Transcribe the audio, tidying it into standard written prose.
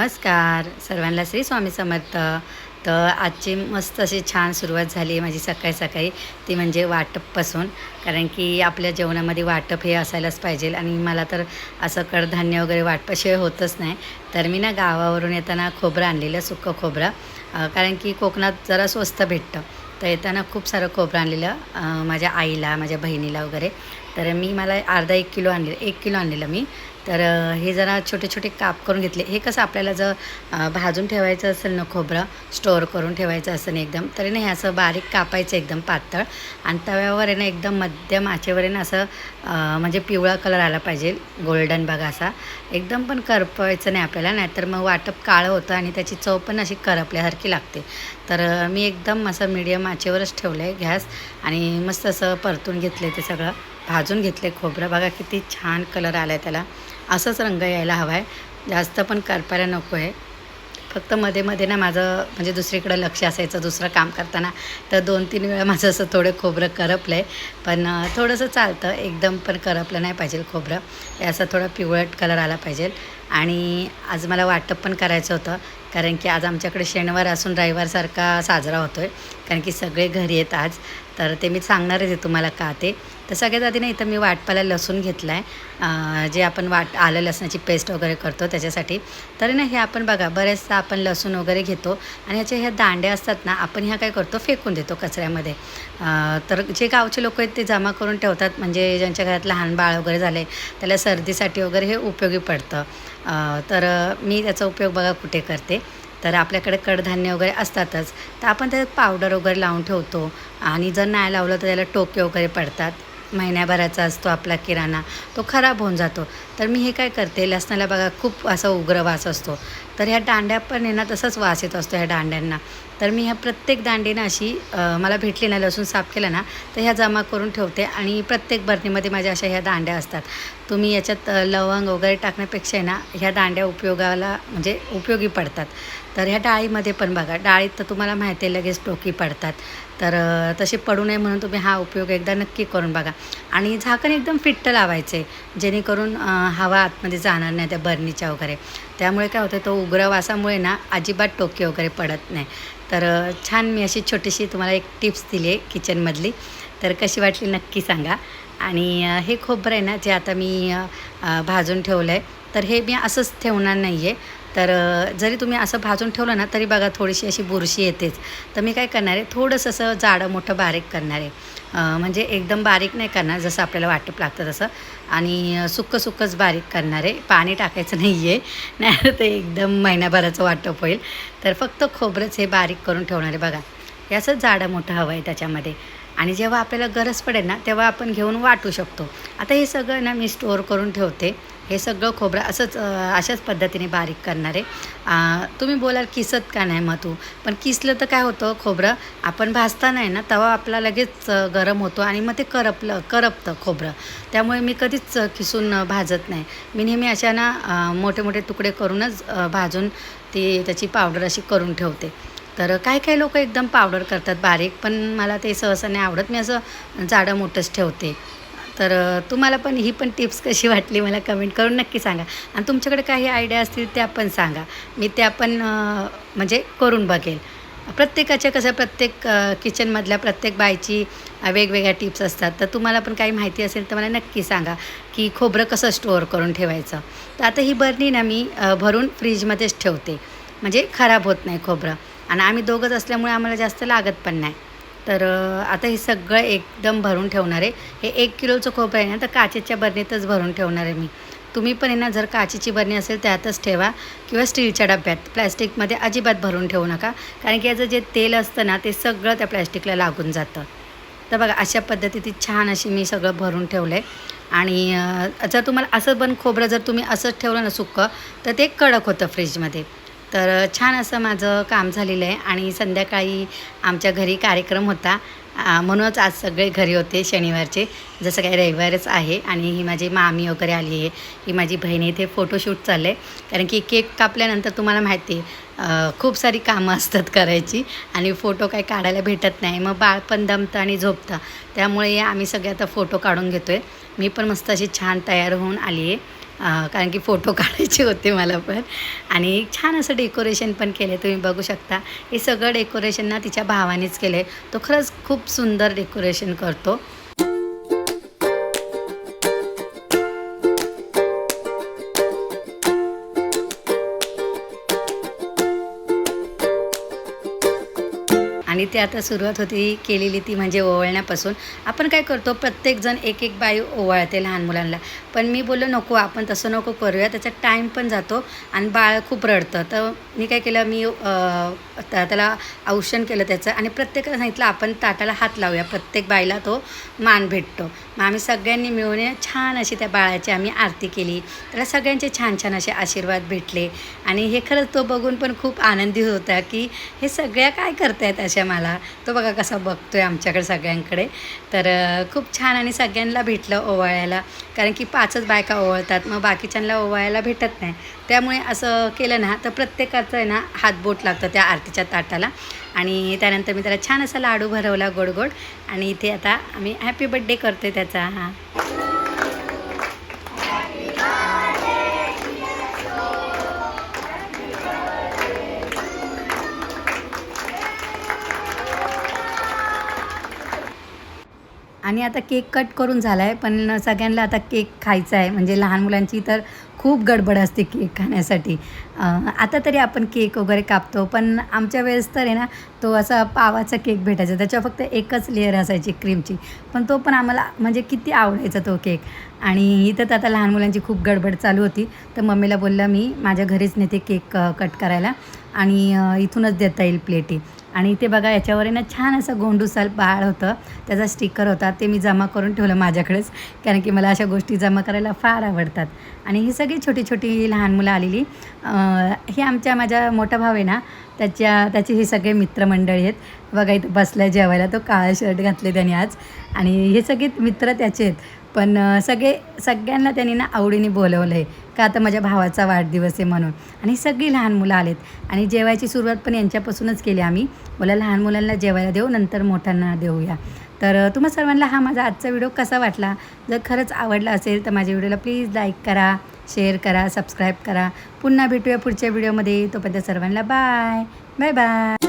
नमस्कार सर्वांना, श्री स्वामी समर्थ. तर आजची मस्त अशी छान सुरुवात झाली आहे माझी सकाळी सकाळी, ती म्हणजे वाटपपासून. कारण की आपल्या जेवणामध्ये वाटप हे असायलाच पाहिजे आणि मला तर असं कडधान्य वगैरे वाटपाशिवाय होतच नाही. तर मी ना गावावरून येताना खोबरं आणलेलं, सुकं खोबरं. कारण की कोकणात जरा स्वस्त भेटतं. तर येताना खूप सारं खोबरं आणलेलं, माझ्या आईला, माझ्या बहिणीला वगैरे. तर मला अर्धा 1 किलो आणलेलं, 1 किलो आणलेलं मी. तर हे जरा छोटे छोटे काप करून घेतले. हे कसं आपल्याला जर भाजून ठेवायचं असेल ना खोबरं, स्टोअर करून ठेवायचं असेल ना एकदम, तरी नाही असं बारीक कापायचं एकदम पातळ. आणि तव्यावर आहे ना एकदम मध्यम आचेवर आहे ना असं म्हणजे पिवळा कलर आला पाहिजे, गोल्डन बघा असा. एकदम पण करपवायचं नाही आपल्याला, नाहीतर मग वाटप काळं होतं आणि त्याची चव पण अशी करपल्यासारखी लागते. तर मी एकदम असं मीडियम आचेवरच ठेवलं आहे गॅस आणि मस्त असं परतून घेतलं ते सगळं. भाजून घेतले खोबरं, बघा किती छान कलर आला आहे त्याला. असंच रंग यायला हवा आहे, जास्त पण करपायला नको आहे. फक्त मध्ये मध्ये ना माझं म्हणजे दुसरीकडं लक्ष असायचं दुसरं काम करताना, तर 2-3 वेळा माझं असं थोडं खोबरं करपलं आहे. पण थोडंसं चालतं, एकदम पण करपलं नाही पाहिजे खोबरं. हे असं थोडं पिवळट कलर आला पाहिजे. आणि आज मला वाटप पण करायचं होतं, कारण की आज आमच्याकडे शनिवार असून रविवारसारखा साजरा होतो आहे. कारण की सगळे घरी आहेत आज. तर ते मी सांगणारच आहे तुम्हाला का ते. तर सगळ्यात आधी ना इथं मी वाटपाला लसूण घेतला आहे, जे आपण आलं लसणाची पेस्ट वगैरे करतो त्याच्यासाठी. तर ना हे आपण बघा बरेचदा आपण लसूण वगैरे घेतो आणि ह्याच्या ह्या दांड्या असतात ना, आपण ह्या काय करतो फेकून देतो कचऱ्यामध्ये. तर जे गावचे लोक आहेत ते जमा करून ठेवतात, म्हणजे ज्यांच्या घरात लहान बाळ वगैरे झाले त्याला सर्दीसाठी वगैरे हे उपयोगी पडतं. तर मी त्याचा उपयोग बघा कुठे करते. तर आपल्याकडे कडधान्य वगैरे असतातच, तर आपण त्यात पावडर वगैरे लावून ठेवतो. आणि जर नाही लावलं तर त्याला टोके वगैरे पडतात. महिन्याभराचा असतो आपला किराणा, तो खराब होऊन जातो. तर मी हे काय करते, लसणाला बघा खूप असा उग्र वास असतो, तर ह्या दांड्या पण आहे ना तसंच वास येत असतो ह्या दांड्यांना. तर मी ह्या प्रत्येक दांडीनं अशी मला भेटली ना, लसूण साफ केलं ना, तर ह्या जमा करून ठेवते आणि प्रत्येक बरणीमध्ये माझ्या अशा ह्या दांड्या असतात. तुम्ही याच्यात लवंग वगैरे टाकण्यापेक्षा आहे ना, ह्या दांड्या उपयोगाला म्हणजे उपयोगी पडतात. तर ह्या डाळीमध्ये पण बघा, डाळीत तर तुम्हाला माहिती आहे लगेच टोकी पडतात. तर तसे पडू नये म्हणून तुम्ही हा उपयोग एकदा नक्की करून बघा. आणि झाकण एकदम फिट्ट लावायचे, जेणेकरून हवा आतमध्ये जाणार नाही त्या बरणीच्या वगैरे. त्यामुळे काय होतं, तो उग्र वासामुळे ना अजिबात टोके वगैरे पडत नाही. तर छान मी अशी छोटीशी तुम्हाला एक टिप्स दिली आहे किचनमधली. तर कशी वाटली नक्की सांगा. आणि हे खोबरं आहे ना, जे आता मी भाजून ठेवलं आहे, तर हे मी असंच ठेवणार नाही आहे. तर जरी तुम्ही असं भाजून ठेवलं ना, तरी बघा थोडीशी अशी बुरशी येतेच. तर मी काय करणार आहे, थोडंसं असं जाडं मोठं बारीक करणार आहे. म्हणजे एकदम बारीक नाही करणार, जसं आपल्याला वाटप लागतं तसं. आणि सुक्कं सुक्कंच बारीक करणार आहे, पाणी टाकायचं नाही आहे, नाही ते एकदम महिन्याभराचं वाटप होईल. तर फक्त खोबरंच हे बारीक करून ठेवणार आहे बघा. हे असं जाडं मोठं हवं आहे त्याच्यामध्ये. आणि जेव्हा आपल्याला गरज पडेल ना, तेव्हा आपण घेऊन वाटू शकतो. आता हे सगळं ना मी स्टोअर करून ठेवते. हे सगळं खोबरं असंच अशाच पद्धतीने बारीक करणार आहे. तुम्ही बोलाल किसत का नाही मग तू? पण किसलं तर काय होतं, खोबरं आपण भाजताना आहे ना, तवा आपला लगेच गरम होतो आणि मग ते करपतं खोबरं. त्यामुळे मी कधीच किसून भाजत नाही. मी नेहमी अशा ना मोठे मोठे तुकडे करूनच भाजून त्याची पावडर अशी करून ठेवते. तर काही काही लोकं एकदम पावडर करतात बारीक, पण मला ते सहसा नाही आवडत. मी असं जाडं मोठंच ठेवते. तर तुम्हाला पण ही पण टिप्स कशी वाटली मला कमेंट करून नक्की सांगा. आणि तुमच्याकडे काही आयडिया असतील त्या पण सांगा, मी त्या पण म्हणजे करून बघेल. प्रत्येकाच्या कसं प्रत्येक किचनमधल्या प्रत्येक बाईची वेगवेगळ्या टिप्स असतात. तर तुम्हाला पण काही माहिती असेल तर मला नक्की सांगा की खोबरं कसं स्टोअर करून ठेवायचं. तर आता ही बरणी ना मी भरून फ्रीजमध्येच ठेवते, म्हणजे खराब होत नाही खोबरं. आणि आम्ही दोघंच असल्यामुळे आम्हाला जास्त लागत पण नाही. तर आता हे सगळं एकदम भरून ठेवणार आहे. हे 1 किलोचं खोबरं आहे ना, तर काचेच्या बरणीतच भरून ठेवणार आहे मी. तुम्ही पण आहे ना, जर काचेची बरणी असेल त्यातच ठेवा किंवा स्टीलच्या डब्यात. प्लॅस्टिकमध्ये अजिबात भरून ठेवू नका, कारण की याचं जे तेल असतं ना, ते सगळं त्या प्लॅस्टिकला लागून जातं. तर बघा अशा पद्धतीने छान अशी मी सगळं भरून ठेवलं आहे. आणि जर तुम्हाला असं पण खोबरं जर तुम्ही असंच ठेवलं ना सुक्कं, तर ते कडक होतं फ्रीजमध्ये. तर छान असं माझं काम झालेलं आहे. आणि संध्याकाळी आमच्या घरी कार्यक्रम होता, म्हणूनच आज सगळे घरी होते शनिवारचे, जसं काही रविवारच आहे. आणि ही माझी मामी वगैरे आली आहे, ही माझी बहीण आहे. इथे फोटोशूट चाललं आहे, कारण की केक कापल्यानंतर तुम्हाला माहिती आहे खूप सारी कामं असतात करायची आणि फोटो काही काढायला भेटत नाही. मग बाळ पण दमतं आणि झोपतं, त्यामुळे आम्ही सगळे आता फोटो काढून घेतो आहे. मी पण मस्त अशी छान तयार होऊन आली आहे. कारण की फोटो काढायचे होते मला पण. आणि छान असं डेकोरेशन पण केलं तुम्ही बघू शकता. हे सगळं डेकोरेशन ना तिच्या भावानेच केलं आहे. तो खरंच खूप सुंदर डेकोरेशन करतो. आणि ते आता सुरुवात होती केलेली ती म्हणजे ओवाळण्यापासून. आपण काय करतो प्रत्येकजण एक एक बाई ओवाळते लहान मुलांना. पण मी बोललो नको आपण तसं नको करूया, त्याचा टाईम पण जातो आणि बाळ खूप रडतं. तर मी काय केलं मी त्याला औषण केलं त्याचं आणि प्रत्येकाला सांगितलं आपण ताटाला हात लावूया, प्रत्येक बाईला तो मान भेटतो. मग आम्ही सगळ्यांनी मिळून छान अशी त्या बाळाची आम्ही आरती केली. त्याला सगळ्यांचे छान छान असे आशीर्वाद भेटले आणि हे खरंच तो बघून पण खूप आनंदी होता की हे सगळ्या काय करतायत अशा मला. तो बघा कसा बघतोय आमच्याकडे सगळ्यांकडे. तर खूप छान आणि सगळ्यांना भेटलं ओवाळायला, कारण की 5च बायका ओवाळतात, मग बाकीच्यांना ओवाळायला भेटत नाही. त्यामुळे असं केलं ना तर प्रत्येकाचं आहे ना हातबोट लागतं त्या आरतीच्या ताटाला. आणि त्यानंतर मी त्याला छान असा लाडू भरवला गोड गोड. आणि इथे आता आम्ही हॅपी बर्थडे करतोय त्याचा. हां, आणि आता केक कट करून झाला आहे, पण सगळ्यांना आता केक खायचा आहे. म्हणजे लहान मुलांची तर खूप गडबड असते केक खाण्यासाठी. आता तरी आपण केक वगैरे कापतो, पण आमच्या वेळेस तर आहे ना, तो असा पावाचा केक भेटायचा. त्याच्यावर फक्त एकच लेयर असायची क्रीमची. पण तो पण आम्हाला म्हणजे किती आवडायचा तो केक. आणि इथं तर आता लहान मुलांची खूप गडबड चालू होती. तर मम्मीला बोललं मी माझ्या घरीच नेते केक कट करायला आणि इथूनच देता येईल प्लेटी. आणि इथे बघा याच्यावर आहे ना छान असं गोंडूसाल बाळ होतं, त्याचा स्टिकर होता. ते मी जमा करून ठेवलं माझ्याकडेच, कारण की मला अशा गोष्टी जमा करायला फार आवडतात. आणि ही सगळी छोटी छोटी लहान मुलं आलेली. हे माझा मोठा भाऊ आहे ना, त्याचे हे सगळे मित्रमंडळी आहेत. बघा इथं बसला जेवायला, तो काळा शर्ट घातले त्याने आज. आणि हे सगळे मित्र त्याचे आहेत. पण सगळ्यांना त्यांनी ना आवडीने बोलवलं आहे, का आता माझ्या भावाचा वाढदिवस आहे म्हणून. आणि सगळी लहान मुलं आलेत आणि जेवायची सुरुवात पण यांच्यापासूनच केली आम्ही. मला लहान मुलांना जेवायला देऊ, नंतर मोठ्यांना देऊया. तर तुम्हा सर्वांना हा माझा आजचा व्हिडिओ कसा वाटला? जर खरंच आवडला असेल तर माझ्या व्हिडिओला प्लीज लाईक करा, शेअर करा, सबस्क्राईब करा. पुन्हा भेटूया पुढच्या व्हिडिओमध्ये. तोपर्यंत सर्वांना बाय बाय.